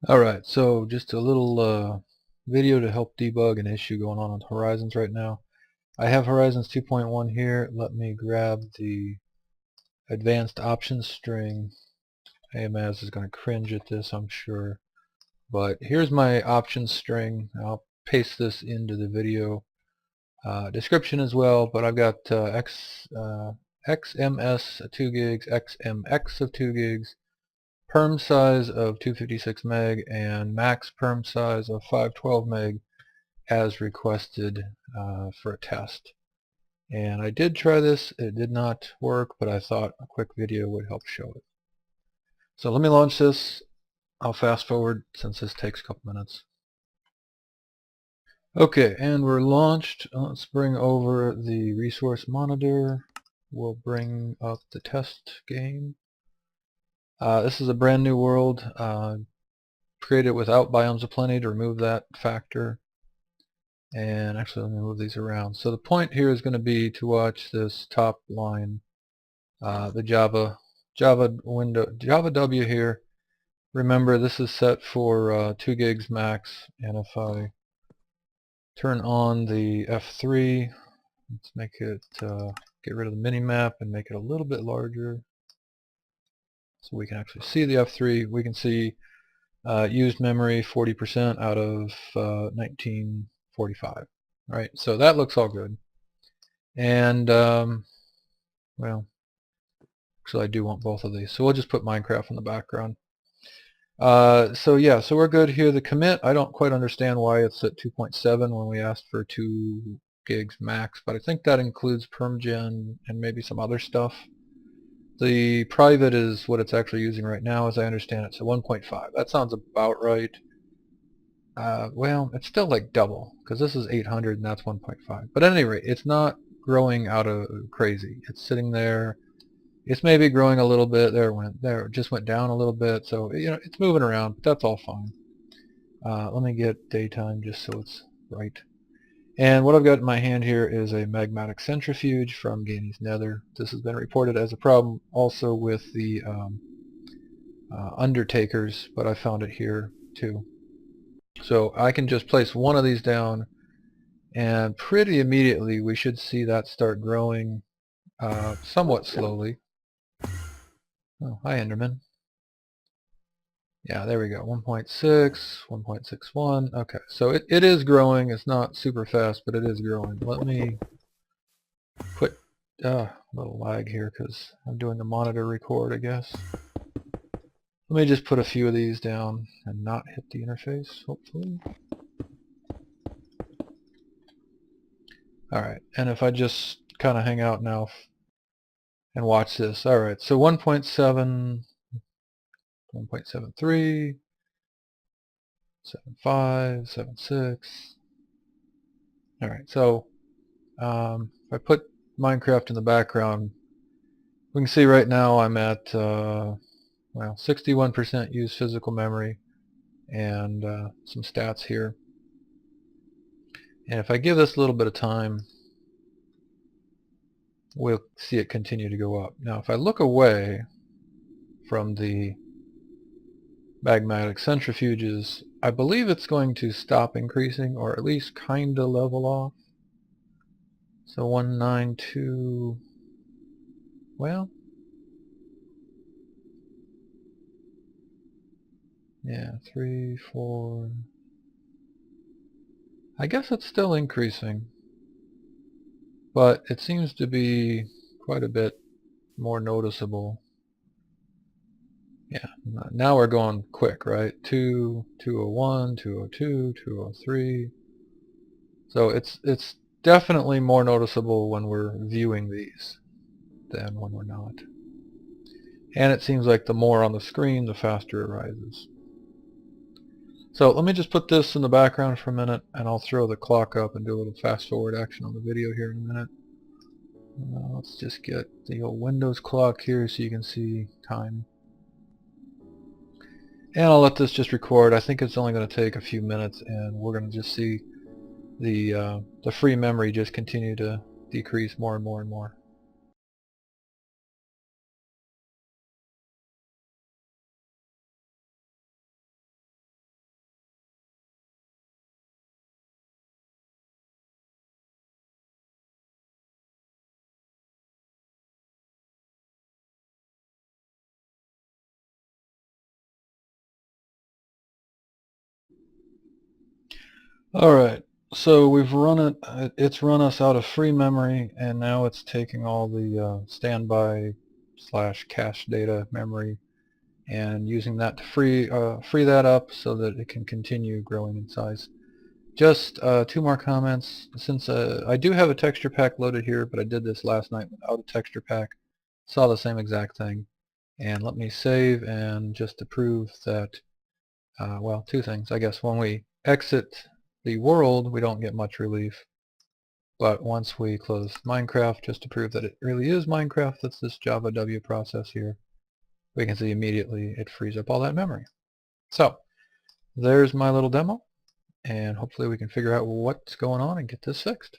Alright, so just a little video to help debug an issue going on with Horizons right now. I have Horizons 2.1 here. Let me grab the advanced options string. AMS is going to cringe at this, I'm sure. But here's my options string. I'll paste this into the video description as well, but I've got XMS of 2 gigs, XMX of 2 gigs, PermSize of 256 meg, and MaxPermSize of 512 meg as requested for a test. And I did try this. It did not work, but I thought a quick video would help show it. So let me launch this. I'll fast forward since this takes a couple minutes. Okay, and we're launched. Let's bring over the resource monitor. We'll bring up the test game. This is a brand new world. Created without biomes of plenty to remove that factor. And actually, let me move these around. So the point here is going to be to watch this top line, the Java window, Java W here. Remember, this is set for 2 gigs max, and if I turn on the F3, let's make it get rid of the mini-map and make it a little bit larger so we can actually see the F3. We can see used memory 40% out of 1945. Right, so that looks all good. And well, actually I do want both of these, so we'll just put Minecraft in the background. So yeah, so we're good here. The commit, I don't quite understand why it's at 2.7 when we asked for 2 gigs max, but I think that includes PermGen and maybe some other stuff. The private is what it's actually using right now, as I understand it, so 1.5. That sounds about right. Well, it's still like double, because this is 800 and that's 1.5. But at any rate, it's not growing out of crazy. It's sitting there. It's maybe growing a little bit. There, it just went down a little bit. So, you know, it's moving around, but that's all fine. Let me get daytime just so it's right. And what I've got in my hand here is a magmatic centrifuge from Gany's Nether. This has been reported as a problem also with the Undertakers, but I found it here too. So I can just place one of these down, and pretty immediately we should see that start growing somewhat slowly. Oh, hi Enderman. Yeah, there we go. 1.6, 1.61. Okay, so it is growing. It's not super fast, but it is growing. Let me put a little lag here because I'm doing the monitor record, I guess. Let me just put a few of these down and not hit the interface, hopefully. Alright, and if I just kind of hang out now and watch this. Alright, so 1.7, 1.73, 7.5, 7.6. Alright, so if I put Minecraft in the background, we can see right now I'm at well, 61% used physical memory and some stats here. And if I give this a little bit of time, we'll see it continue to go up. Now if I look away from the magmatic centrifuges, I believe it's going to stop increasing, or at least kinda level off. So 192, well, yeah, 3, 4, I guess it's still increasing, but it seems to be quite a bit more noticeable. Yeah, now we're going quick, right? 201, 202, 203. So it's definitely more noticeable when we're viewing these than when we're not. And it seems like the more on the screen, the faster it rises. So let me just put this in the background for a minute, and I'll throw the clock up and do a little fast forward action on the video here in a minute. Let's just get the old Windows clock here so you can see time. And I'll let this just record. I think it's only going to take a few minutes, and we're going to just see the free memory just continue to decrease more and more and more. Alright, so we've run it, it's run us out of free memory, and now it's taking all the standby / cache data memory and using that to free that up so that it can continue growing in size. Just two more comments. Since I do have a texture pack loaded here, but I did this last night without a texture pack, saw the same exact thing. And let me save, and just to prove that, well, two things. I guess when we exit the world, we don't get much relief. But once we close Minecraft, just to prove that it really is Minecraft, that's this Java W process here, we can see immediately it frees up all that memory. So there's my little demo, and hopefully we can figure out what's going on and get this fixed.